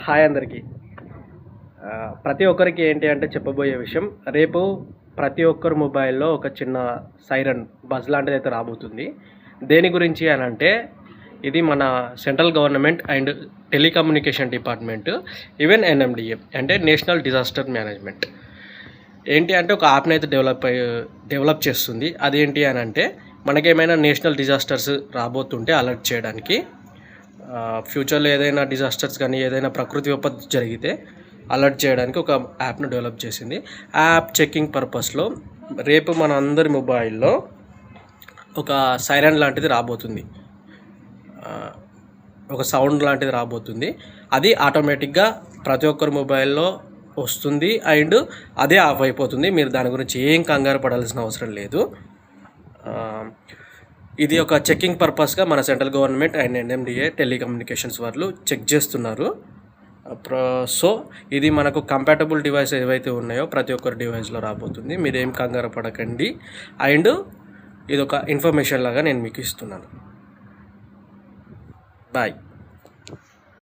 Hi అందరికీ. ప్రతి ఒక్కరికి ఏంటి అంటే చెప్పబోయే విషయం, రేపు ప్రతి ఒక్కరి మొబైల్లో ఒక చిన్న సైరన్ బజ్ లాంటిది అయితే రాబోతుంది. దేని గురించి అని అంటే, ఇది మన central government and telecommunication department, even NDMA అంటే నేషనల్ డిజాస్టర్ మేనేజ్మెంట్ ఏంటి అంటే ఒక యాప్ని అయితే డెవలప్ చేస్తుంది. అదేంటి అని అంటే, మనకేమైనా నేషనల్ డిజాస్టర్స్ రాబోతుంటే అలర్ట్ చేయడానికి, ఫ్యూచర్లో ఏదైనా డిజాస్టర్స్ కానీ ఏదైనా ప్రకృతి విపత్తు జరిగితే అలర్ట్ చేయడానికి ఒక యాప్ను డెవలప్ చేసింది. ఆ యాప్ చెకింగ్ పర్పస్లో రేపు మన అందరి మొబైల్లో ఒక సైరన్ లాంటిది రాబోతుంది, ఒక సౌండ్ లాంటిది రాబోతుంది. అది ఆటోమేటిక్గా ప్రతి ఒక్కరి మొబైల్లో వస్తుంది అండ్ అదే ఆఫ్ అయిపోతుంది. మీరు దాని గురించి ఏం కంగారు పడాల్సిన అవసరం లేదు. ఇది ఒక చెకింగ్ పర్పస్గా మన సెంట్రల్ గవర్నమెంట్ అండ్ ఎన్ఎండిఏ టెలికమ్యూనికేషన్స్ వాళ్ళు చెక్ చేస్తున్నారు. సో ఇది మనకు కంపాటబుల్ డివైస్ ఏవైతే ఉన్నాయో ప్రతి ఒక్కరి డివైస్లో రాబోతుంది. మీరేం కంగారు పడకండి. అండ్ ఇది ఒక ఇన్ఫర్మేషన్ లాగా నేను మీకు ఇస్తున్నాను. బాయ్.